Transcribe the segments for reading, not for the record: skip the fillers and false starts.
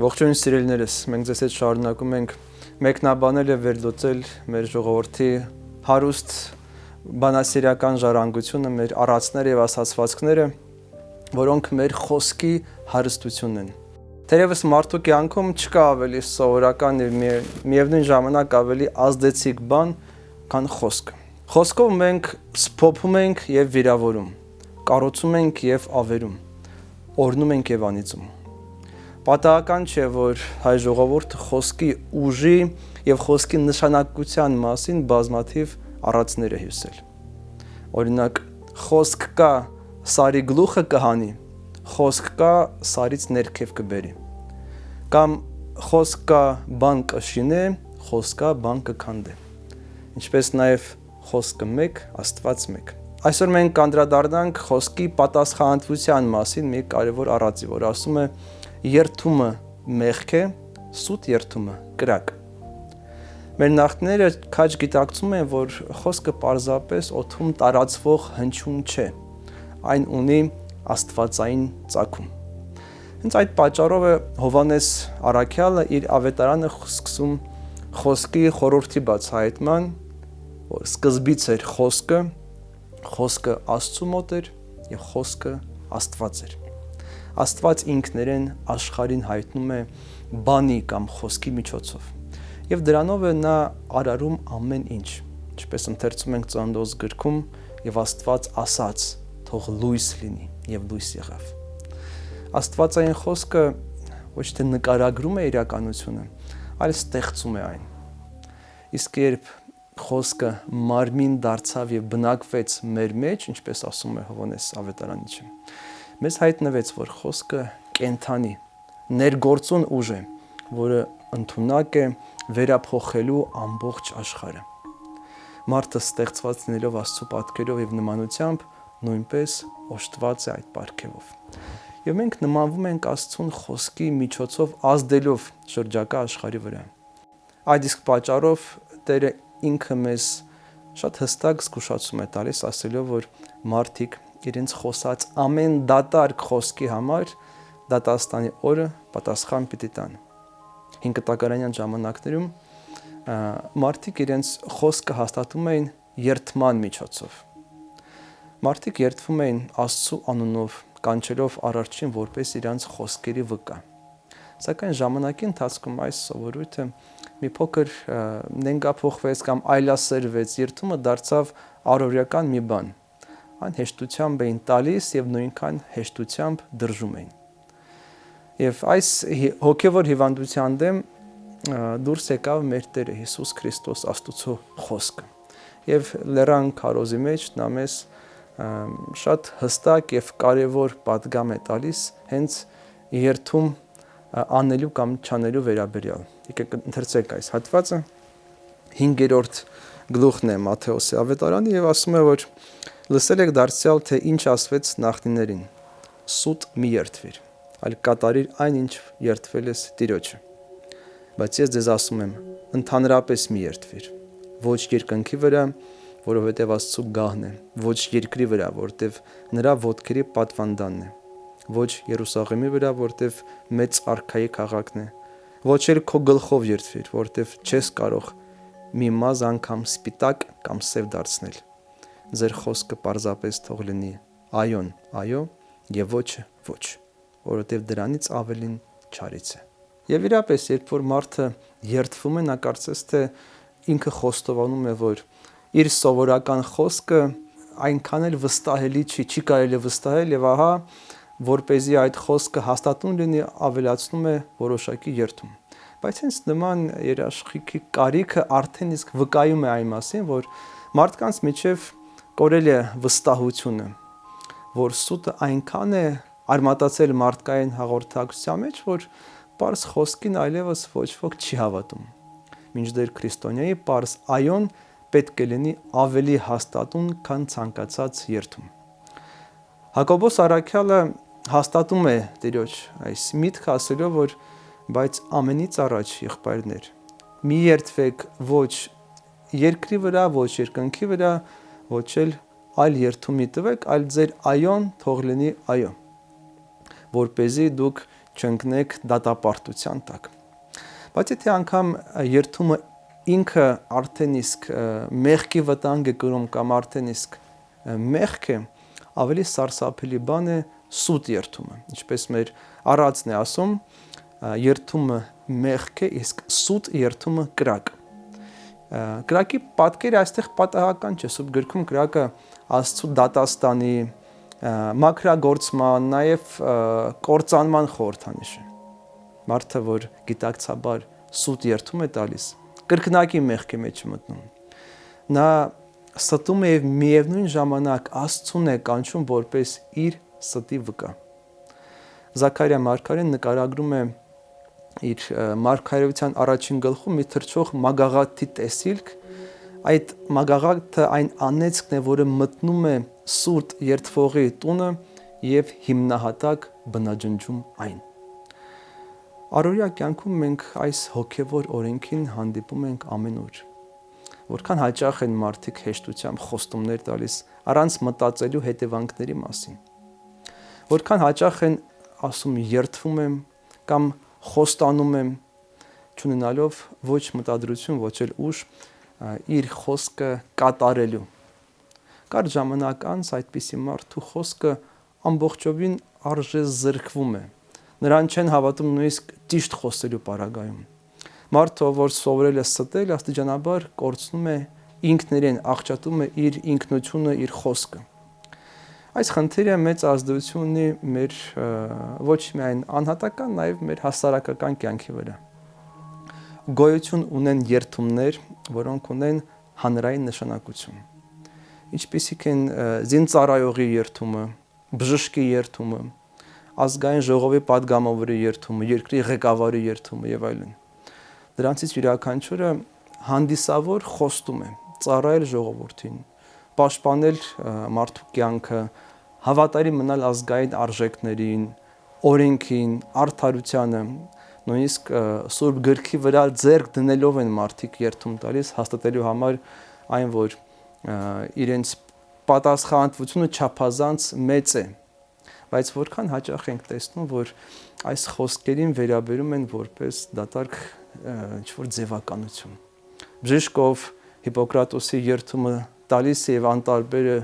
Ողջույն սիրելիներս, մենք ձեզ հետ շարունակում ենք մեկնաբանել եւ վերլուծել մեր ժողովրդի հարուստ բանասիրական ժառանգությունը, մեր առածները եւ ասացվածքները, որոնք մեր խոսքի հարստությունն են։ Թերևս մարդու կյանքում չկա ավելի սովորական եւ միևնույն ժամանակ ավելի ազդեցիկ բան, քան խոսքը։ Խոսքով մենք սփոփում ենք եւ վիրավորում, կառուցում ենք եւ ավերում, օրհնում ենք եւ անիծում։ Պատահական չէ, որ հայ ժողովուրդը խոսքի ուժի եւ խոսքի նշանակության մասին բազմաթիվ առածներ է հյուսել։ Օրինակ, խոսք կա, սարի գլուխը կհանի, խոսք կա, սարից ներքև կբերի։ Կամ խոսք կա, բան կշինե, խոսք կա, բան կքանդե։ Ինչպես նաեւ խոսքը մեկ, Աստված մեկ։ Այսօր մենք կանդրադառնանք խոսքի պատասխանատվության մասին մի կարևոր առածի, որ ասում է երթումը մեղք է, սուտ երթումը կրակ։ Մեր նախնիները քաջ գիտակցում են, որ խոսքը պարզապես օդում տարածվող հնչյուն չէ, այն ունի աստվածային ծագում։ Հենց այդ պատճառով է Հովհաննես առաքյալը իր ավետարանը սկսում խոսքի խորհրդի բացահայտման, որ սկզբից էր խոսքը, խոսքը Աստծու մոտ էր եւ խոսքը Աստված էր։ Աստված ինքներեն աշխարհին հայտնում է բանի կամ խոսքի միջոցով։ Եվ դրանով է նա արարում ամեն ինչ, ինչպես ընթերցում ենք Ծննդոց գրքում, եւ Աստված ասաց. թող լույս լինի, եւ լույս եղավ։ Աստվածային խոսքը ոչ թե նկարագրում է իրականությունը, այլ ստեղծում է այն։ Իսկ երբ խոսքը մարմին դարձավ եւ բնակվեց մեր մեջ, ինչպես ասում է Հովհաննես ավետարանիչը, մեզ հայտնվեց, որ խոսքը կենթանի, ներգործուն ուժ է, որը ընդունակ է վերափոխելու ամբողջ աշխարհը։ Մարդը ստեղծված լինելով Աստծո պատկերով եւ նմանությամբ, նույնպես օժտված է այդ պարգևով։ Եվ մենք նմանվում ենք Աստծուն խոսքի միջոցով ազդելով շրջակա աշխարհի վրա։ Այդ իսկ պատճառով Տերը ինքը մեզ շատ հստակ զգուշացում է տալիս, ասելով, որ մարդիկ իրենց խոսած ամեն դատարկ խոսքի համար դատաստանի օրը պատասխան պիտի տան։ Հինկտակարանյան ժամանակներում մարդիկ իրենց խոսքը հաստատում էին երթման միջոցով։ Մարդիկ երթվում էին Աստծու անունով, կանչելով Արարչին որպես իրանց խոսքերի վկա։ Սակայն ժամանակի ընթացքում այս սովորույթը մի փոքր նենգափոխվեց կամ այլասերվեց, երթումը դարձավ առօրյական մի բան։ Այն հեշտությամբ էին տալիս եւ նույնքան հեշտությամբ դրժում էին։ Եվ այս հոգևոր հիվանդության դեմ դուրս եկավ մեր Տերը Հիսուս Քրիստոս Աստծո խոսքը։ Եվ լեռան քարոզի մեջ նա մեզ շատ հստակ եւ կարեւոր պատգամ է տալիս հենց երթում անելու կամ չանելու վերաբերյալ։ Եկեք ընթերցենք այս հատվածը 5-րդ գլուխն է Մատթեոսի ավետարանի եւ ասում է, որ լսել եք դարձյալ, թե ինչ ասվեց նախնիներին. սուտ մի երթվիր, այլ կատարիր այն, ինչ երթվել ես Տիրոջը։ Բայց ես ձեզ ասում եմ, ընդհանրապես մի երթվիր, ոչ երկնքի վրա, որովհետև Աստծու գահն է, ոչ երկրի վրա, որտև նրա ոտքերի պատվանդանն է, ոչ Երուսաղեմի վրա, որտև մեծ արքայի քաղաքն է, ոչ էլ քո գլխով երթվիր, որտև չես կարող մի մազ անգամ սպիտակ կամ սև դարձնել։ Ձեր խոսքը պարզապես թող լինի այոն, այո, եւ ոչը ոչ, որովհետև դրանից ավելին չարից է։ Եվ իրապես, երբ որ մարդը երթվում է, նա կարծես թե ինքը խոստովանում է, որ իր սովորական խոսքը այնքան էլ վստահելի չի կարելի վստահել եւ ահա որպեսզի այդ խոսքը հաստատուն լինի, ավելացնում է որոշակի երթում։ Բայց հենց նման երաշխիքի կարիքը արդեն իսկ վկայում է այն մասին, որ մարդկանց միջև կորել է վստահությունը, որ սուտը այնքան է արմատացել մարդկային հաղորդակցության մեջ, որ պարզ խոսքին այլևս ոչ ոք չի հավատում։ Մինչդեռ քրիստոնյայի պարզ այոն պետք է լինի ավելի հաստատուն, քան ցանկացած երթում։ Հակոբոս առաքյալը հաստատում է Տիրոջ այս միտքը, ասելով, որ բայց ամենից առաջ եղբայրներ, մի երթվեք ոչ երկրի վրա, ոչ երկնքի վրա, ոչ էլ այլ երթումի տվեք, այլ ձեր այոն թող լինի այո, որպեսզի դուք չընկնեք դատապարտության տակ։ Բայց եթե անգամ երթումը ինքը արդեն իսկ մեղքի վտանգ է կրում կամ արդեն իսկ մեղք է, ավելի սարսափելի բան է սուտ երթումը։ Ինչպես մեր առածն է ասում, երթումը մեղք է, իսկ սուտ երթումը կրակ։ Կրակի պատկերը այստեղ պատահական չէ, Սուրբ գրքում կրակը Աստծո դատաստանի, մաքրագործման, նաև կործանման խորհրդանիշ է։ Մարդը, որ գիտակցաբար սուտ երթում է տալիս, կրկնակի մեղքի մեջ մտնում։ Նա ստում է եւ միևնույն ժամանակ Աստծուն է կանչում որպես իր ստի վկա։ Զաքարիա մարգարեն նկարագրում է իր մարգարեության առաջին գլխում մի թրջող մագաղաթի տեսիլք, այդ մագաղաթը այն անեծքն է, որը մտնում է սուրտ երթվողի տունը եւ հիմնահատակ բնաջնջում այն։ Առօրյա կյանքում մենք այս հոգևոր օրենքին հանդիպում ենք ամեն օր։ Որքան հաճախ են մարդիկ հեշտությամբ խոստումներ տալիս առանց մտածելու հետևանքների մասին։ Որքան հաճախ են ասում երթվում եմ կամ խոստանում եմ, չունենալով ոչ մտադրություն, ոչ էլ ուժ իր խոսքը կատարելու։ Կար ժամանակ անց այդպիսի մարդու խոսքը ամբողջովին արժեզրկվում է։ Նրան չեն հավատում նույնիսկ ճիշտ խոսելու պարագայում։ Մարդը, որ սովորել է ստել, աստիճանաբար կորցնում է ինքն աղճատում է իր ինքնությունը, իր խոսքը։ Այս խնդիրը մեծ ազդեցություն ունի մեր ոչ միայն անհատական, նաև մեր հասարակական կյանքի վրա։ Գոյություն ունեն երթումներ, որոնք ունեն հանրային նշանակություն։ Ինչպիսիք են զինծառայողի երթումը, բժշկի երթումը, ազգային ժողովի պատգամավորի երթումը, երկրի ղեկավարի երթումը եւ այլն։ Դրանցից յուրաքանչյուրը հանդիսավոր խոստում է ծառայել ժողովրդին, պաշտպանել մարդու կյանքը, հավատարիմ մնալ ազգային արժեքներին, օրենքին, արդարությանը, նույնիսկ Սուրբ գրքի վրա ձեռք դնելով են մարդիկ երթում տալիս, հաստատելու համար այն, որ իրենց պատասխանատվությունը չափազանց մեծ է, բայց որքան հաճախ ենք տեսնում, որ այս խոսքերին վերաբերում են որպես դատարկ ինչ-որ ձևականություն։ Բժիշկով Հիպոկրատոսի երթումը տալիս է եւ անտարբերը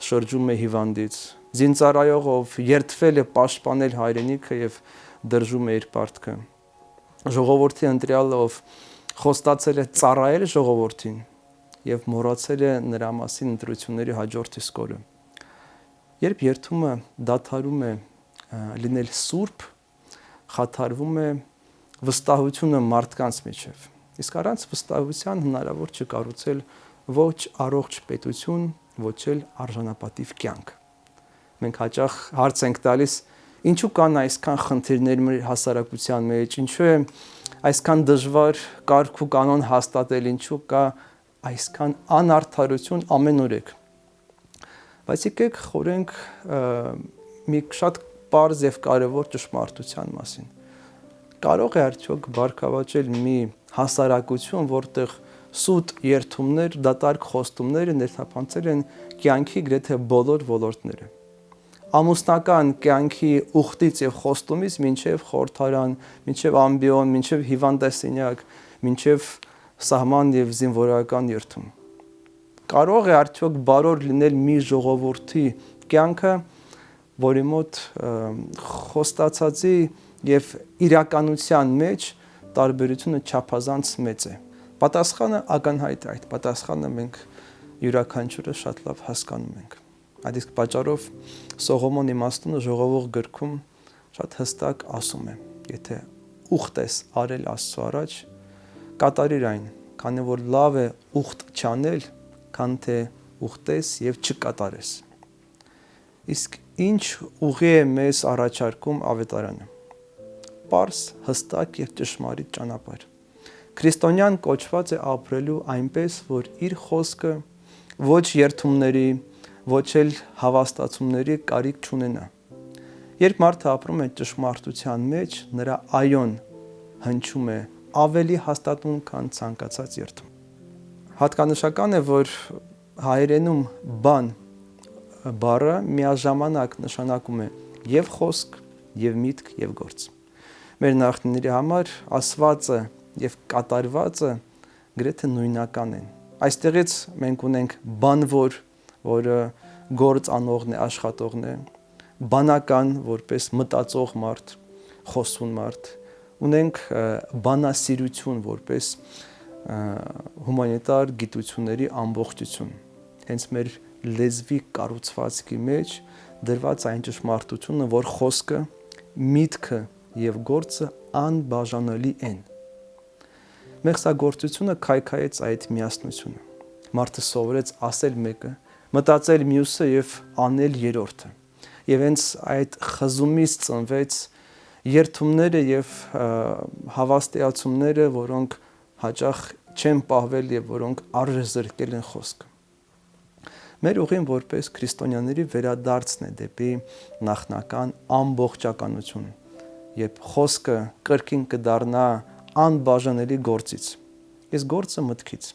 շրջում է հիվանդից։ Զինծառայողով երթվել է պաշտպանել հայրենիքը եւ դրժում է իր պարտքը։ Ժողովրդի ընտրյալով խոստացել է ծառայել ժողովրդին եւ մոռացել է նրա մասին ընտրությունների հաջորդ իսկ օրը։ Երբ երթումը դադարում է լինել սուրբ, խաթարվում է վստահությունը մարդկանց միջև։ Իսկ առանց վստահության հնարավոր չէ կառուցել ոչ առողջ պետություն, ոչ էլ արժանապատիվ կյանք։ Մենք հաճախ հարց ենք տալիս, ինչու կան այսքան խնդիրներ մեր հասարակության մեջ, ինչու է այսքան դժվար կարգ ու կանոն հաստատել, ինչու կա այսքան անարդարություն ամենուրեք։ Բայց եկեք խորենք մի շատ պարզ եւ կարեւոր ճշմարտության մասին։ Կարող է արդյոք բարգավաճել մի հասարակություն, որտեղ սուտ երթումներ, դատարկ խոստումները ներթափանցել են կյանքի գրեթե բոլոր ոլորտները։ Ամուսնական կյանքի ուխտից եւ խոստումից մինչեւ խորհրդարան, մինչեւ ամբիոն, մինչեւ հիվանդասենյակ, մինչեւ սահման եւ զինվորական երթում։ Կարող է արդյոք բարոր լինել մի ժողովրդի կյանքը, որի մոտ խոստացածի եւ իրականության մեջ տարբերությունը չափազանց մեծ է։ Պատասխանը ակնհայտ է, այդ պատասխանը մենք յուրաքանչյուրը շատ լավ հասկանում ենք։ Այդ իսկ պատճառով Սողոմոն իմաստունը ժողովող գրքում շատ հստակ ասում է. եթե ուխտ ես արել Աստծո առաջ, կատարիր այն, քանի որ լավ է ուխտ չանել, քան թե ուխտես եւ չկատարես։ Իսկ ինչ ուղի է մեզ առաջարկում ավետարանը։ Պարզ, հստակ եւ ճշմարիտ ճանապարհ։ Քրիստոնյան կոչված է ապրելու այնպես, որ իր խոսքը ոչ երթումների, ոչ էլ հավաստացումների կարիք չունենա։ Երբ մարդը ապրում է ճշմարտության մեջ, նրա այոն հնչում է ավելի հաստատուն, քան ցանկացած երթում։ Հատկանշական է, որ հայերենում բան բառը միաժամանակ նշանակում է եւ խոսք, եւ միտք, եւ գործ։ Մեր նախնիների համար ասվածը եւ կատարվածը գրեթե նույնական են։ Այստեղից մենք ունենք բանվոր, որը գործ անողն է, աշխատողն է, բանական, որպես մտածող մարդ, խոսուն մարդ, ունենք բանասիրություն, որպես հումանիտար գիտությունների ամբողջություն։ Հենց մեր լեզվի կառուցվածքի մեջ դրված այն ճշմարտությունը, որ խոսքը, միտքը եւ գործը անբաժանելի են։ Մեղսագործությունը քայքայեց այդ միասնությունը։ Մարդը սովորեց ասել մեկը, մտածել մյուսը եւ անել երրորդը։ Եվ հենց այդ խզումից ծնվեց երթումները եւ հավաստիացումները, որոնք հաճախ չեն պահվել եւ որոնք արժեզրկել են խոսքը։ Մեր ուղին որպես քրիստոնյաների վերադարձն է դեպի նախնական ամբողջականություն, երբ խոսքը կրկին կդառնա անբաժանելի գործից, իսկ գործը մտքից։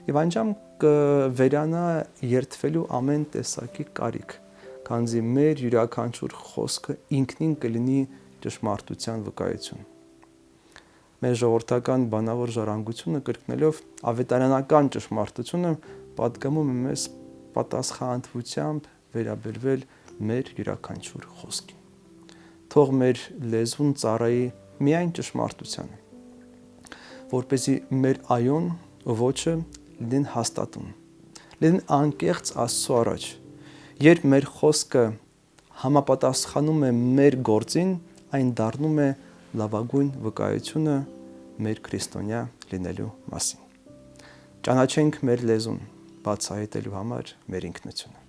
Եվ այնժամ կվերանա երթվելու ամեն տեսակի կարիք, քանզի մեր յուրաքանչյուր խոսքը ինքնին կլինի ճշմարտության վկայություն։ Մեր ժողովրդական բանավոր ժառանգությունը կրկնելով ավետարանական ճշմարտությունը պատգամում է մեզ պատասխանատվությամբ վերաբերվել մեր յուրաքանչյուր խոսքին։ Թող մեր լեզուն ծառայի միայն ճշմարտությանը, որպեսզի մեր այոն ու ոչը լինեն հաստատուն, լինեն անկեղծ Աստծո առաջ, երբ մեր խոսքը համապատասխանում է մեր գործին, այն դառնում է լավագույն վկայությունը մեր քրիստոնյա լինելու մասին։ Ճանաչենք մեր լեզուն, բացահայտելու համար մեր ինքնությունը։